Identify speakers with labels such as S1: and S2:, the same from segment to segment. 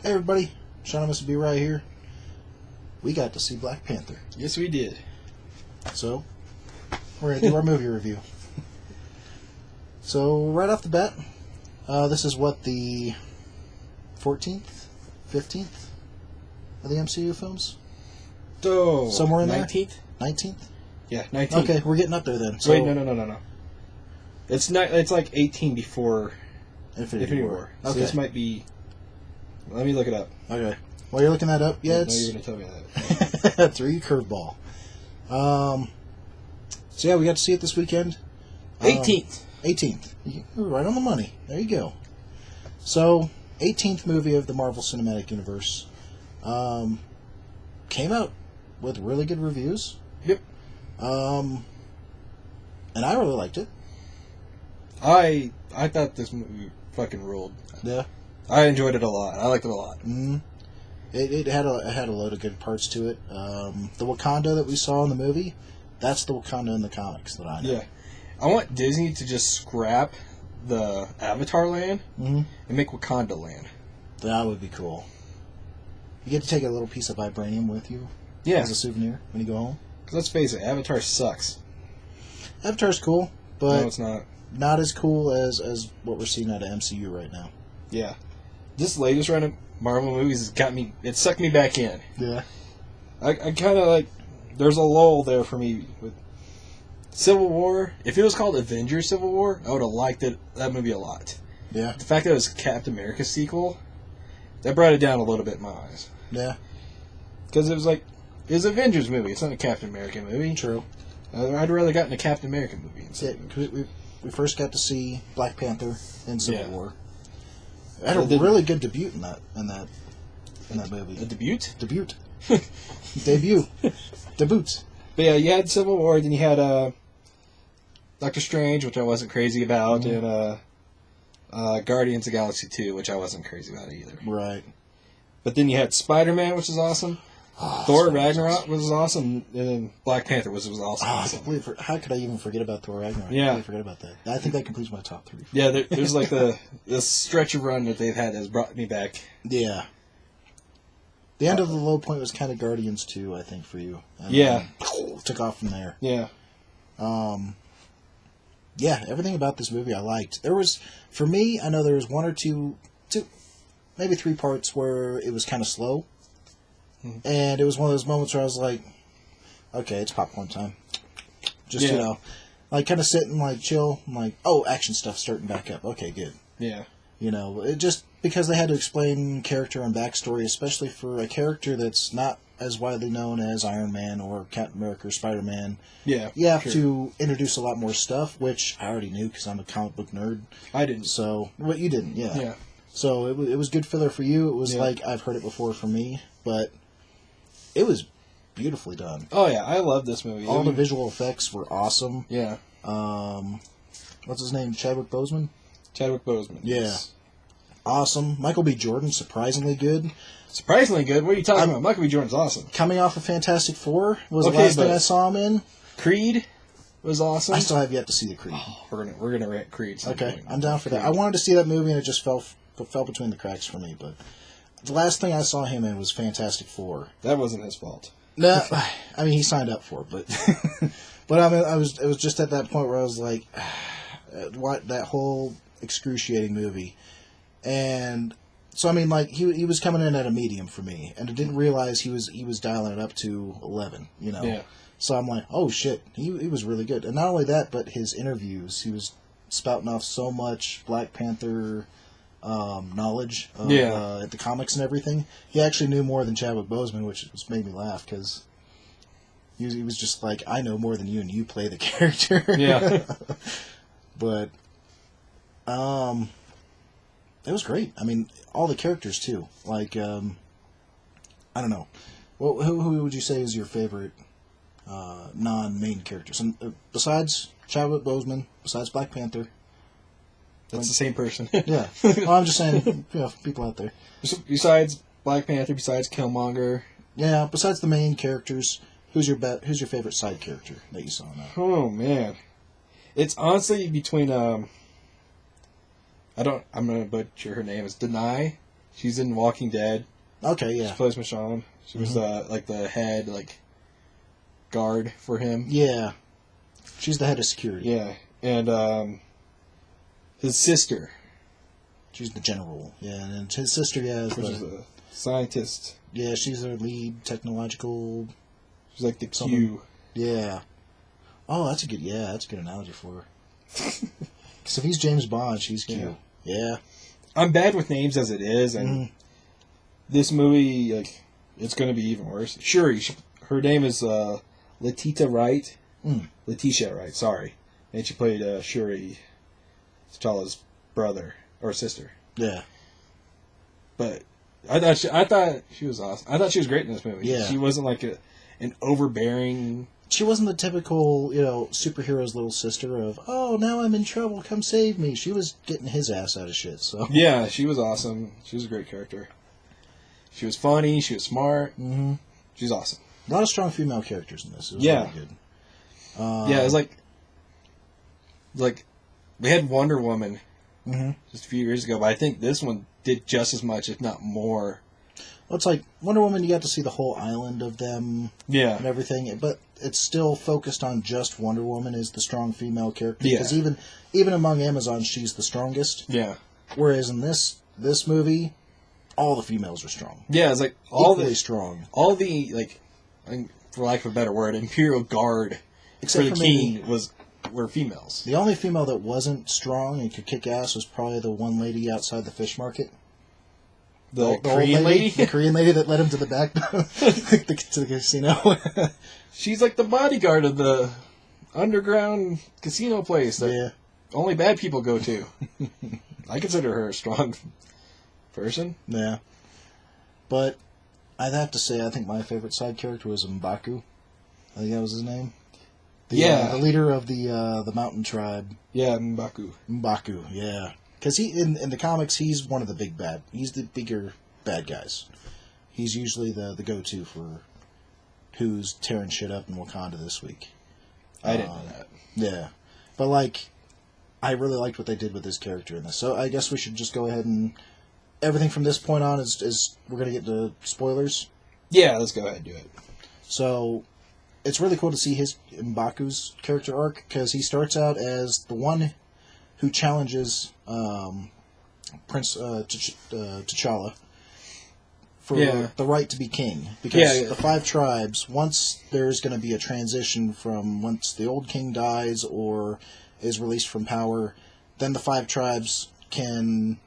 S1: Hey everybody, Sean Mr. B right here. We got to see Black Panther.
S2: Yes, we did.
S1: So, we're going to do our movie review. So, right off the bat, this is what, the 14th? 15th of the MCU films?
S2: Oh,
S1: Somewhere in
S2: 19th?
S1: there? 19th?
S2: Yeah, 19th.
S1: Okay, we're getting up there then. So,
S2: Wait, no. It's not. It's like 18 before Infinity War. So
S1: Okay.
S2: this might be... Let me look it up.
S1: Okay. While you're looking that up, yeah,
S2: No,
S1: it's...
S2: you're going to tell me that.
S1: through your curveball. So yeah, we got to see it this weekend.
S2: 18th.
S1: 18th. You're right on the money. There you go. So, 18th movie of the Marvel Cinematic Universe. Came out with really good reviews.
S2: Yep.
S1: And I really liked it.
S2: I thought this movie fucking ruled.
S1: Yeah.
S2: I enjoyed it a lot. I liked it a lot.
S1: Mm-hmm. It had a load of good parts to it. The Wakanda that we saw in the movie, that's the Wakanda in the comics that I know.
S2: Yeah. I want Disney to just scrap the Avatar land and make Wakanda land.
S1: That would be cool. You get to take a little piece of vibranium with you as a souvenir when you go home.
S2: Because let's face it, Avatar sucks.
S1: Avatar's cool, but
S2: No, it's not.
S1: Not as cool as what we're seeing out of MCU right now.
S2: Yeah. This latest run of Marvel movies has got me... It sucked me back in.
S1: Yeah.
S2: I kind of like... There's a lull there for me with Civil War. If it was called Avengers Civil War, I would have liked that movie a lot.
S1: Yeah.
S2: The fact that it was Captain America's sequel, that brought it down a little bit in my eyes.
S1: Yeah.
S2: Because it was like... It was an Avengers movie. It's not a Captain America movie.
S1: True.
S2: I'd rather gotten a Captain America movie instead.
S1: Yeah, we first got to see Black Panther in Civil War. It had a
S2: Did-
S1: really good debut in that movie.
S2: A debut?
S1: Debut. Debut. Debut.
S2: But yeah, you had Civil War, then you had Doctor Strange, which I wasn't crazy about, and Guardians of the Galaxy 2, which I wasn't crazy about either.
S1: Right.
S2: But then you had Spider-Man, which is awesome.
S1: Oh,
S2: Thor Ragnarok was awesome, and then Black Panther was also awesome.
S1: How could I even forget about Thor Ragnarok?
S2: Yeah.
S1: I completely forget about that. I think that completes my top 3.
S2: Yeah, there's like this stretch of run that they've had has brought me back.
S1: Yeah. The end of the low point was kind of Guardians 2, I think, for you. And
S2: Yeah.
S1: Took off from there.
S2: Yeah.
S1: Yeah, everything about this movie I liked. For me, I know there was one or two, maybe 3 parts where it was kind of slow. And it was one of those moments where I was like, okay, it's popcorn time. Just, like kind of sit and like chill. I'm like, oh, action stuff's starting back up. Okay, good.
S2: Yeah.
S1: It just because they had to explain character and backstory, especially for a character that's not as widely known as Iron Man or Captain America or Spider-Man.
S2: Yeah.
S1: You have to introduce a lot more stuff, which I already knew because I'm a comic book nerd.
S2: I didn't.
S1: So, but you didn't, yeah.
S2: Yeah.
S1: So it was good filler for you. It was like I've heard it before for me, but it was beautifully done.
S2: Oh yeah, I love this movie.
S1: All the visual effects were awesome.
S2: Yeah.
S1: What's his name? Chadwick Boseman?
S2: Chadwick Boseman.
S1: Yeah.
S2: Yes.
S1: Awesome. Michael B. Jordan, surprisingly good.
S2: Surprisingly good. What are you talking about? Michael B. Jordan's awesome.
S1: Coming off of Fantastic Four was the last thing I saw him in.
S2: Creed was awesome.
S1: I still have yet to see the Creed.
S2: Oh, we're gonna rant Creed.
S1: Okay, I'm down for that. I wanted to see that movie and it just fell between the cracks for me. But the last thing I saw him in was Fantastic Four.
S2: That wasn't his fault.
S1: No, I mean he signed up for it, but but I mean it was just at that point where I was like, what, that whole excruciating movie, and so I mean like he was coming in at a medium for me, and I didn't realize he was dialing it up to 11.
S2: Yeah.
S1: So I'm like, oh shit, he was really good, and not only that, but his interviews, he was spouting off so much Black Panther knowledge of the comics and everything. He actually knew more than Chadwick Boseman, which made me laugh because he was just like, I know more than you, and you play the character.
S2: Yeah.
S1: But it was great. I mean, all the characters too. Like I don't know. Well, who would you say is your favorite non-main characters? And besides Chadwick Boseman, besides Black Panther.
S2: That's the same person.
S1: Yeah. Well, I'm just saying, people out there.
S2: Besides Black Panther, besides Killmonger.
S1: Yeah, besides the main characters, who's your favorite side character that you saw in that?
S2: Oh man. It's honestly between I'm gonna butcher her name. It's Denai She's in Walking Dead.
S1: Okay, yeah.
S2: She plays Michonne. She was like the head guard for him.
S1: Yeah. She's the head of security.
S2: Yeah, and his sister.
S1: She's the general. Yeah, and his sister, is
S2: which is a scientist.
S1: Yeah, she's their lead technological.
S2: She's like the
S1: something.
S2: Q.
S1: Yeah. Oh, that's a good analogy for her. Because if he's James Bond, she's Q. Yeah.
S2: I'm bad with names as it is, and this movie, it's going to be even worse. Shuri, her name is Letitia Wright. Letitia Wright, sorry. And she played Shuri, T'Challa's brother or sister.
S1: Yeah.
S2: But I thought she was awesome. I thought she was great in this movie.
S1: Yeah.
S2: She wasn't like an overbearing.
S1: She wasn't the typical, superhero's little sister of, oh, now I'm in trouble, come save me. She was getting his ass out of shit, so.
S2: Yeah, she was awesome. She was a great character. She was funny, she was smart.
S1: Mm-hmm.
S2: She's awesome.
S1: A lot of strong female characters in this. It was
S2: really
S1: good.
S2: Yeah, it was like we had Wonder Woman just a few years ago, but I think this one did just as much, if not more.
S1: Well, it's like Wonder Woman, you got to see the whole island of them and everything, but it's still focused on just Wonder Woman as the strong female character.
S2: Yeah.
S1: Because even among Amazon, she's the strongest.
S2: Yeah.
S1: Whereas in this movie, all the females are strong.
S2: Yeah, it's like
S1: equally strong.
S2: All the, for lack of a better word, Imperial Guard
S1: Except
S2: for the king were females.
S1: The only female that wasn't strong and could kick ass was probably the one lady outside the fish market.
S2: The Korean lady?
S1: The Korean lady that led him to the back, to the casino.
S2: She's like the bodyguard of the underground casino place that only bad people go to. I consider her a strong person.
S1: Yeah. But I'd have to say, I think my favorite side character was M'Baku. I think that was his name. The leader of the mountain tribe.
S2: Yeah, M'Baku.
S1: M'Baku, yeah. Because in the comics, he's one of the he's the bigger bad guys. He's usually the go-to for who's tearing shit up in Wakanda this week.
S2: I didn't know that.
S1: Yeah. But, I really liked what they did with his character in this. So I guess we should just go ahead and... Everything from this point on is we're going to get to spoilers.
S2: Yeah, let's go ahead and do it.
S1: So, it's really cool to see M'Baku's character arc, because he starts out as the one who challenges Prince T'Challa for the right to be king. Because the 5 tribes, once there's going to be a transition from once the old king dies or is released from power, then the 5 tribes can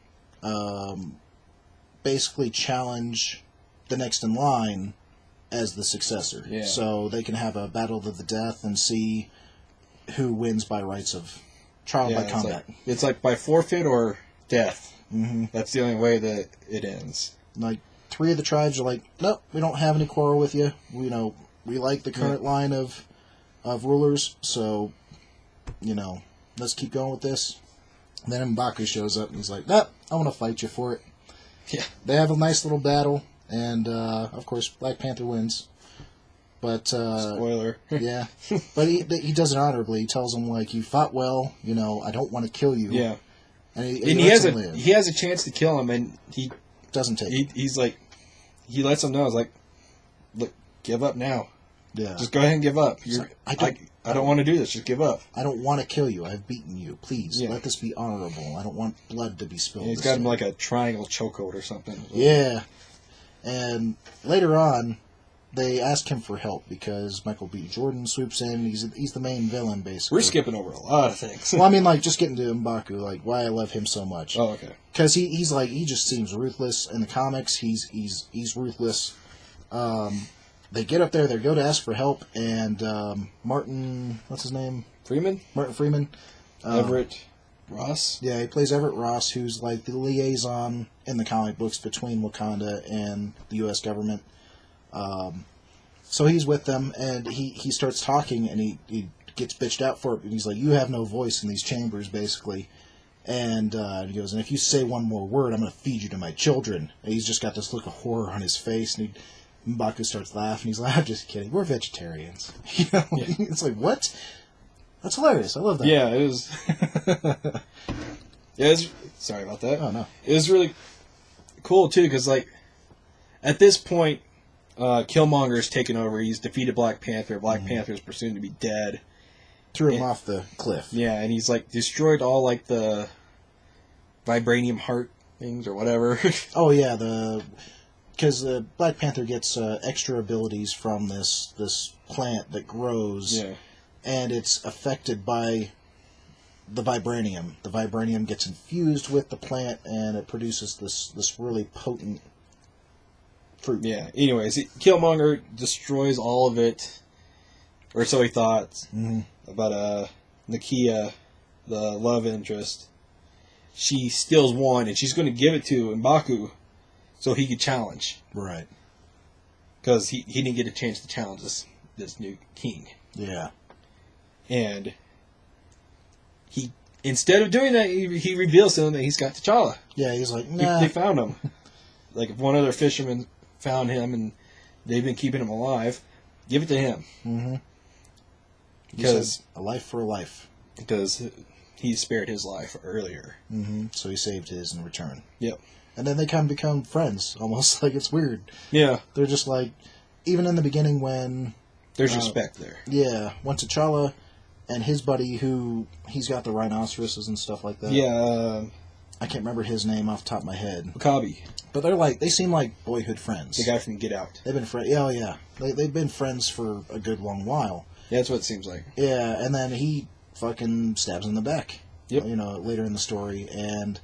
S1: basically challenge the next in line as the successor. Yeah. So they can have a battle to the death and see who wins by rights of trial by combat.
S2: It's like by forfeit or death. Mm-hmm. That's the only way that it ends.
S1: 3 of the tribes are like, nope, we don't have any quarrel with you. We like the current line of rulers, so let's keep going with this. And then M'Baku shows up and he's like, nope, I want to fight you for it.
S2: Yeah.
S1: They have a nice little battle, and of course Black Panther wins. But
S2: spoiler.
S1: Yeah. But he does it honorably. He tells him you fought well, I don't want to kill you.
S2: Yeah.
S1: And
S2: he has a chance to kill him, and he
S1: doesn't take it.
S2: He's like, he lets him know, look, give up now.
S1: Yeah.
S2: Just go ahead and give up. I don't want to do this. Just give up.
S1: I don't want to kill you. I've beaten you. Please, let this be honorable. I don't want blood to be spilled.
S2: And he's got him like a triangle chokehold or something.
S1: Yeah. And later on, they ask him for help because Michael B. Jordan swoops in. He's the main villain, basically.
S2: We're skipping over a lot of things.
S1: Well, I mean, just getting to M'Baku, why I love him so much.
S2: Oh, okay.
S1: Because he just seems ruthless. In the comics, he's ruthless. They get up there, they go to ask for help, and Martin, what's his name?
S2: Freeman?
S1: Martin Freeman.
S2: Everett Ross?
S1: Yeah, he plays Everett Ross, who's the liaison in the comic books between Wakanda and the U.S. government. So he's with them, and he starts talking, and he gets bitched out for it, and he's like, you have no voice in these chambers, basically. And he goes, and if you say one more word, I'm going to feed you to my children. And he's just got this look of horror on his face, and M'Baku starts laughing. He's like, I'm just kidding. We're vegetarians. It's like, what? That's hilarious. I love that.
S2: Yeah, it was... sorry about that.
S1: Oh, no.
S2: It was really... cool too because like at this point, Killmonger's taken over. He's defeated Black Panther. Black Panther's presumed to be dead.
S1: Threw him off the cliff.
S2: Yeah, and he's like destroyed all like the vibranium heart things or whatever.
S1: Oh yeah, because the Black Panther gets extra abilities from this plant that grows, and it's affected by the vibranium. The vibranium gets infused with the plant, and it produces this really potent fruit.
S2: Yeah. Anyways, Killmonger destroys all of it, or so he thought. About Nakia, the love interest. She steals one, and she's going to give it to M'Baku so he could challenge.
S1: Right.
S2: Because he didn't get a chance to challenge this new king.
S1: Yeah.
S2: And he, instead of doing that, he reveals to him that he's got T'Challa.
S1: Yeah, he's like, nah.
S2: They found him. Like, if one other fisherman found him and they've been keeping him alive, give it to him.
S1: Mm-hmm.
S2: Because
S1: a life for a life.
S2: Because he spared his life earlier.
S1: Mm-hmm. So he saved his in return.
S2: Yep.
S1: And then they kind of become friends, almost like it's weird.
S2: Yeah.
S1: They're just like, even in the beginning when...
S2: There's respect there.
S1: Yeah. When T'Challa and his buddy, who he's got the rhinoceroses and stuff like that.
S2: Yeah.
S1: I can't remember his name off the top of my head.
S2: Wakabi.
S1: But they seem like boyhood friends.
S2: The guy from Get Out.
S1: They've been friends. Yeah, oh yeah. They've been friends for a good long while.
S2: Yeah, that's what it seems like.
S1: Yeah, and then he fucking stabs him in the back.
S2: Yep.
S1: You know, later in the story. And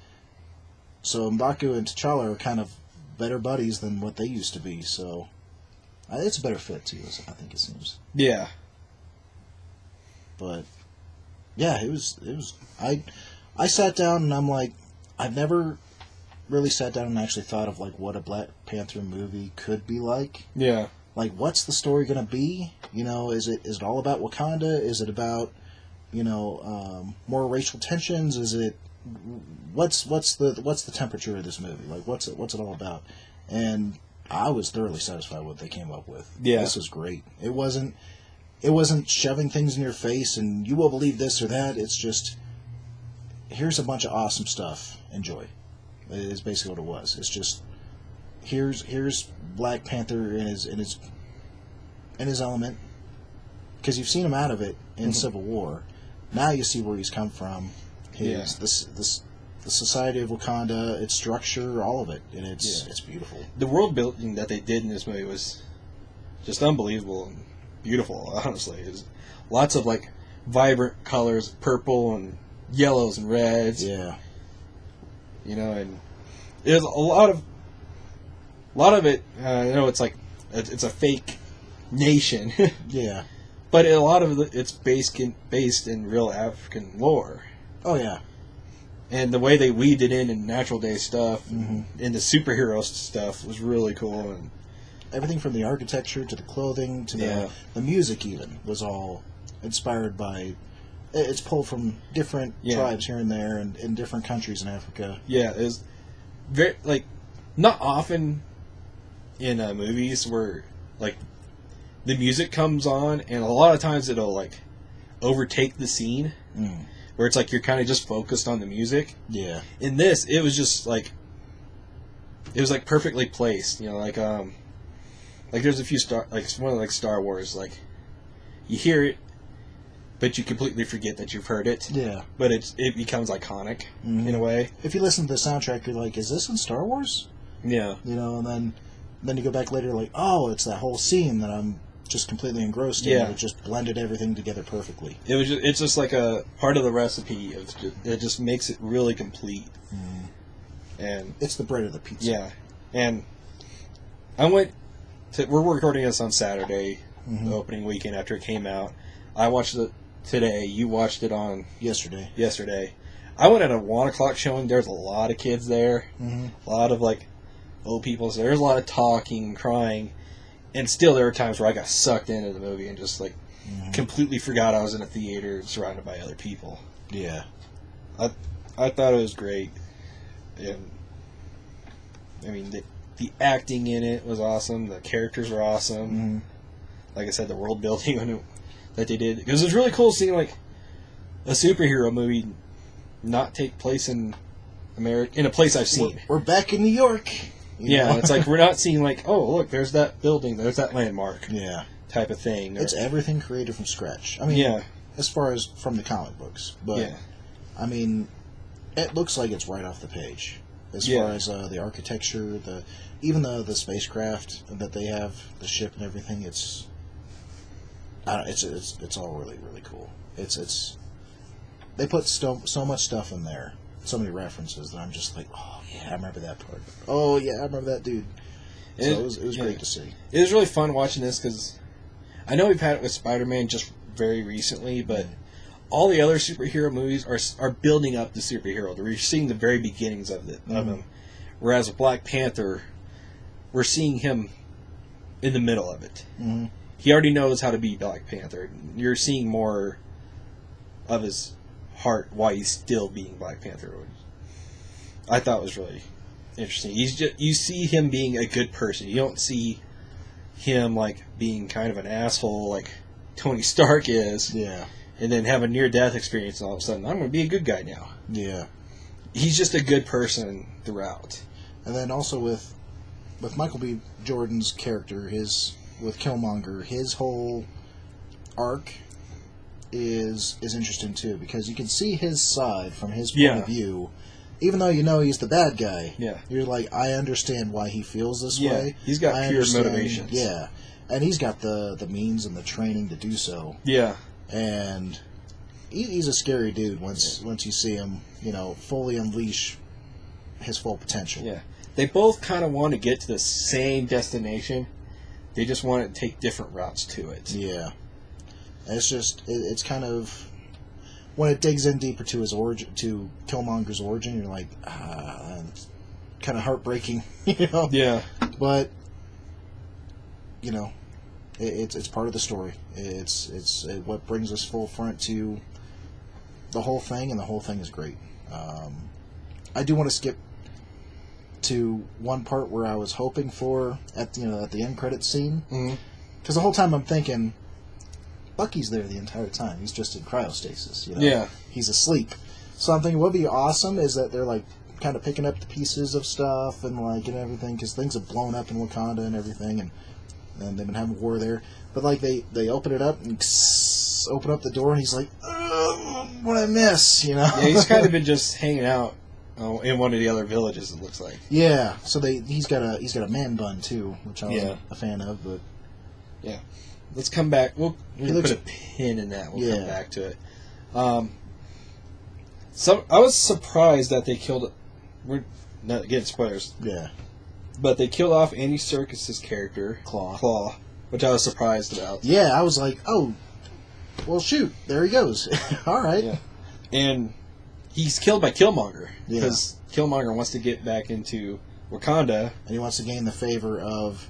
S1: so M'Baku and T'Challa are kind of better buddies than what they used to be, so it's a better fit, too, I think it seems.
S2: Yeah.
S1: But, yeah, it was I sat down and I'm like, I've never really sat down and actually thought of, like, what a Black Panther movie could be like.
S2: Yeah.
S1: Like, what's the story going to be? You know, is it all about Wakanda? Is it about, you know, more racial tensions? Is it what's the temperature of this movie? Like, what's it all about? And I was thoroughly satisfied with what they came up with.
S2: Yeah,
S1: this was great. It wasn't shoving things in your face and you will believe this or that. It's just, here's a bunch of awesome stuff. Enjoy. Is basically what it was. It's just, here's Black Panther in his element, because you've seen him out of it in Civil War. Now you see where he's come from. The society of Wakanda, its structure, all of it, and it's beautiful.
S2: The world building that they did in this movie was just unbelievable and beautiful. Honestly, it was lots of like vibrant colors, purple and yellows and reds.
S1: Yeah,
S2: you know, and there's a lot of it. I know it's like it's a fake nation.
S1: Yeah,
S2: but a lot of it's based in real African lore.
S1: Oh yeah.
S2: And the way they weaved it in natural day stuff and the superhero stuff was really cool. And
S1: everything from the architecture to the clothing to the music even was all inspired by. It's pulled from different tribes here and there and in different countries in Africa.
S2: Yeah, it's very like not often in movies where like the music comes on, and a lot of times it'll like overtake the scene. Where it's like you're kind of just focused on the music. Yeah. In this, it was just like it was like perfectly placed. You know, like there's a few one of like Star Wars, like you hear it, but you completely forget that you've heard it. Yeah. But it becomes iconic in a way.
S1: If you listen to the soundtrack, you're like, is this in Star Wars? Yeah. You know, and then you go back later, like, oh, it's that whole scene that I'm just completely engrossed in. It just blended everything together perfectly.
S2: It's just like a part of the recipe. It just makes it really complete. And
S1: it's the bread of the pizza.
S2: Yeah. And we're recording this on Saturday, the opening weekend after it came out. I watched it today. You watched it on yesterday. I went at a 1 o'clock showing. There's a lot of kids there. A lot of like old people. So there's a lot of talking, crying. And still, there were times where I got sucked into the movie and just like completely forgot I was in a theater surrounded by other people. Yeah, I thought it was great, and I mean the acting in it was awesome. The characters were awesome. Like I said, the world building that they did, because it was really cool seeing like a superhero movie not take place in America in a place I've seen.
S1: We're back in New York.
S2: Yeah, it's like we're not seeing like, oh, look, there's that building, there's that landmark.
S1: Yeah.
S2: Type of thing.
S1: It's everything created from scratch. I mean, as far as from the comic books. But, I mean, it looks like it's right off the page. As far as the architecture, even the spacecraft that they have, the ship and everything, it's all really, really cool. They put so much stuff in there, so many references that I'm just like, oh yeah, I remember that part. Oh yeah, I remember that dude. So it was great to see.
S2: It was really fun watching this because I know we've had it with Spider-Man just very recently, but all the other superhero movies are building up the superhero. We're seeing the very beginnings of him. Whereas with Black Panther, we're seeing him in the middle of it. Mm-hmm. He already knows how to be Black Panther. You're seeing more of his heart, why he's still being Black Panther. I thought it was really interesting. You see him being a good person. You don't see him like being kind of an asshole like Tony Stark is.
S1: Yeah.
S2: And then have a near-death experience, and all of a sudden, I'm going to be a good guy now.
S1: Yeah.
S2: He's just a good person throughout.
S1: And then also with Michael B. Jordan's character, with Killmonger, his whole arc is interesting too, because you can see his side from his point of view. Even though you know he's the bad guy, you're like, I understand why he feels this way.
S2: He's got pure motivations.
S1: Yeah. And he's got the means and the training to do so.
S2: Yeah.
S1: And he's a scary dude once you see him, fully unleash his full potential.
S2: Yeah. They both kind of want to get to the same destination. They just want to take different routes to it.
S1: Yeah. And it's kind of, when it digs in deeper to his origin, to Killmonger's origin, you're like, it's kind of heartbreaking,
S2: Yeah.
S1: But, it's part of the story. It's what brings us full front to the whole thing, and the whole thing is great. I do want to skip to one part where I was hoping for at the end credits scene, because the whole time I'm thinking, Bucky's there the entire time. He's just in cryostasis.
S2: Yeah,
S1: he's asleep. So I'm thinking, what would be awesome is that they're like kind of picking up the pieces of stuff and everything, because things have blown up in Wakanda and everything, and they've been having war there. But like they open it up and open up the door, and he's like, what I miss,
S2: Yeah, he's kind of been just hanging out in one of the other villages. It looks like.
S1: Yeah. So he's got a man bun too, which I was a fan of. But
S2: yeah, let's come back. We'll put a pin in that. We'll come back to it. So I was surprised that they killed. We're not getting spoilers.
S1: Yeah.
S2: But they killed off Andy Serkis's character, Claw, which I was surprised about.
S1: Yeah, I was like, oh, well, shoot, there he goes. All right. Yeah.
S2: And he's killed by Killmonger, because Killmonger wants to get back into Wakanda.
S1: And he wants to gain the favor of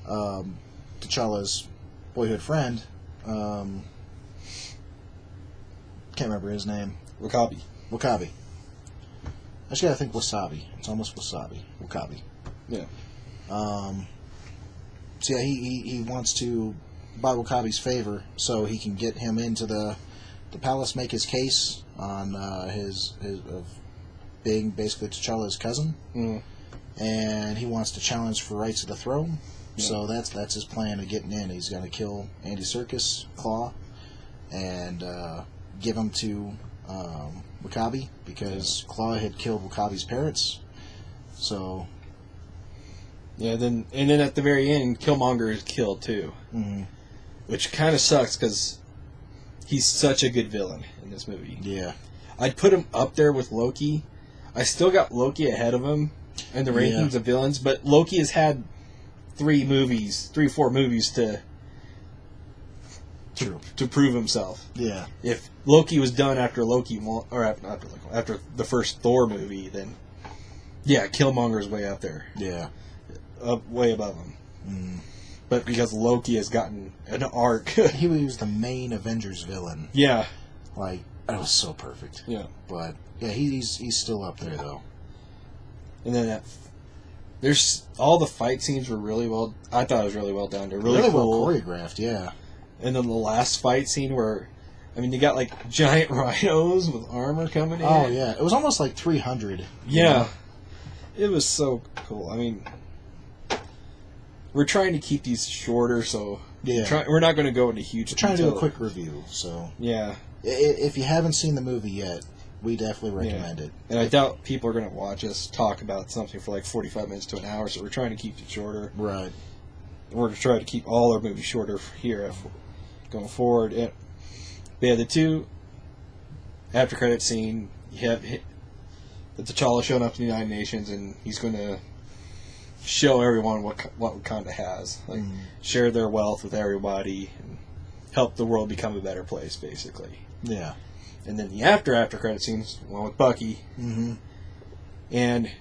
S1: T'Challa's boyhood friend. Can't remember his name.
S2: Wakabi.
S1: Actually, I think Wasabi. It's almost Wasabi. Wakabi.
S2: Yeah.
S1: So yeah, he wants to buy Wakabi's favor so he can get him into the palace, make his case on his of being basically T'Challa's cousin, and he wants to challenge for rights of the throne. Yeah. So that's his plan of getting in. He's going to kill Andy Serkis, Claw, and give him to Wakabi, because Claw had killed Wakabi's parents. So.
S2: Yeah, and then at the very end, Killmonger is killed too, which kind of sucks because he's such a good villain in this movie.
S1: Yeah,
S2: I'd put him up there with Loki. I still got Loki ahead of him in the rankings of villains, but Loki has had 3 or 4 movies to prove himself.
S1: Yeah,
S2: if Loki was done after after the first Thor movie, then Killmonger's way up there.
S1: Yeah.
S2: Way above him. But because Loki has gotten an arc.
S1: He was the main Avengers villain.
S2: Yeah.
S1: Like, that was so perfect.
S2: Yeah.
S1: But, yeah, he's still up there, though.
S2: And then there's all the fight scenes were really well. I thought it was really well done. They're really cool.
S1: Well choreographed, yeah.
S2: And then the last fight scene where I mean, they got like giant rhinos with armor coming in.
S1: Oh yeah, it was almost like 300.
S2: Yeah, it was so cool. I mean, we're trying to keep these shorter, so we're not going to go into huge.
S1: We're trying to do a quick review, so
S2: yeah.
S1: If you haven't seen the movie yet, we definitely recommend it.
S2: And I doubt people are going to watch us talk about something for like 45 minutes to an hour, so we're trying to keep it shorter.
S1: Right.
S2: We're going to try to keep all our movies shorter here going forward. And, yeah, the two after credit scene, you have T'Challa showing up in the United Nations, and he's going to show everyone what Wakanda has, like share their wealth with everybody, and help the world become a better place, basically.
S1: Yeah.
S2: And then the after credit scenes, one with Bucky, and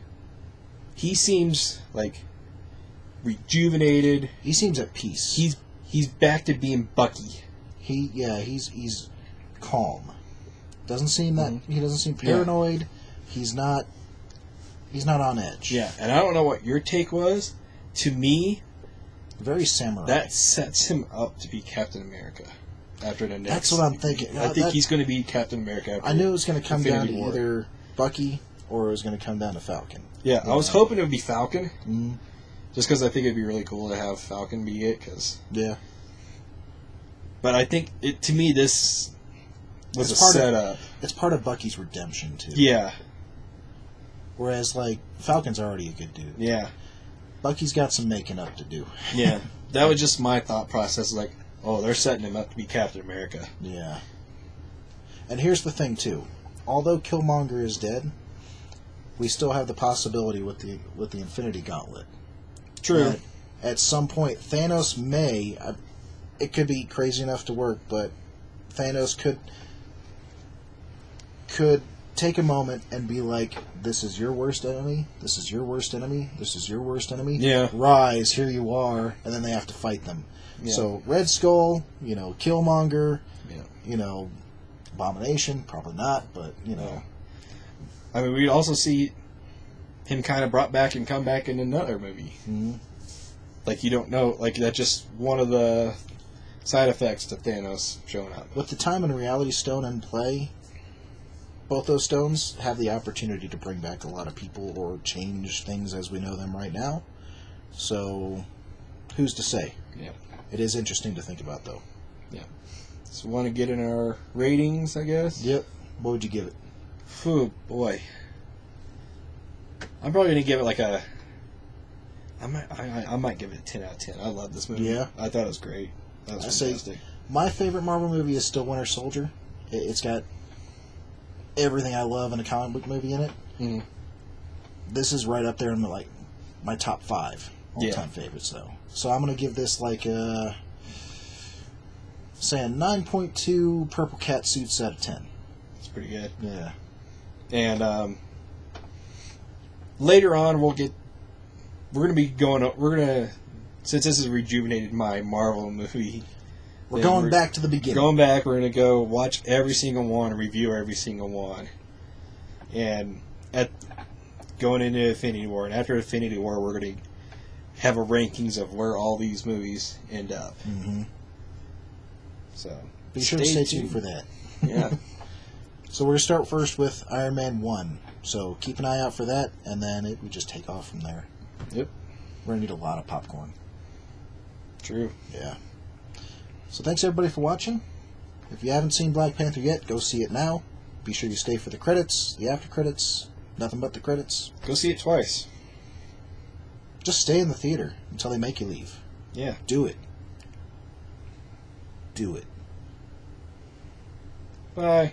S2: he seems like rejuvenated.
S1: He seems at peace.
S2: He's back to being Bucky.
S1: He's calm. Doesn't seem that he doesn't seem paranoid. Yeah. He's not on edge.
S2: Yeah, and I don't know what your take was. To me,
S1: very samurai.
S2: That sets him up to be Captain America after the next.
S1: That's what I'm thinking.
S2: I think he's going to be Captain America. After
S1: I knew it was going to come down to
S2: War.
S1: either Bucky or it was going to come down to Falcon.
S2: Yeah, I was hoping it would be Falcon, just because I think it'd be really cool to have Falcon be it. But I think to me this was a setup.
S1: It's part of Bucky's redemption too.
S2: Yeah.
S1: Whereas like Falcon's already a good dude.
S2: Yeah.
S1: Bucky's got some making up to do.
S2: Yeah. That was just my thought process. Like, oh, they're setting him up to be Captain America.
S1: Yeah. And here's the thing too. Although Killmonger is dead, we still have the possibility with the Infinity Gauntlet.
S2: True.
S1: At some point, Thanos may. It could be crazy enough to work, but Thanos could take a moment and be like, "This is your worst enemy. This is your worst enemy. This is your worst enemy.
S2: Yeah.
S1: Rise, here you are," and then they have to fight them. Yeah. So Red Skull, Killmonger, Abomination, probably not, but
S2: I mean, we'd also see him kind of brought back and come back in another movie.
S1: Mm-hmm.
S2: Like you don't know, like that's just one of the side effects to Thanos showing up.
S1: With the Time and Reality Stone in play, both those stones have the opportunity to bring back a lot of people or change things as we know them right now. So, who's to say?
S2: Yeah. It
S1: is interesting to think about, though.
S2: Yeah. So, want to get in our ratings, I guess?
S1: Yep. What would you give it?
S2: Oh, boy. I'm probably going to give it like a... I might give it a 10 out of 10. I love this movie.
S1: Yeah?
S2: I thought it was great. That was fantastic.
S1: My favorite Marvel movie is still Winter Soldier. It's got everything I love in a comic book movie in it.
S2: Mm.
S1: This is right up there in my top 5 all-time favorites, though. So I'm going to give this like a 9.2 purple cat suits out of 10.
S2: That's pretty good.
S1: Yeah.
S2: And later on, since this has rejuvenated my Marvel movie,
S1: we're going back to the beginning.
S2: We're going to go watch every single one, review every single one. And going into Infinity War, and after Infinity War, we're going to have a rankings of where all these movies end up.
S1: Mm-hmm.
S2: So
S1: be sure to stay tuned for that.
S2: Yeah.
S1: So we're going to start first with Iron Man 1. So keep an eye out for that, and then we just take off from there.
S2: Yep.
S1: We're going to need a lot of popcorn.
S2: True.
S1: Yeah. So thanks everybody for watching. If you haven't seen Black Panther yet, go see it now. Be sure you stay for the credits, the after credits, nothing but the credits.
S2: Go see it twice.
S1: Just stay in the theater until they make you leave.
S2: Yeah.
S1: Do it. Do it.
S2: Bye.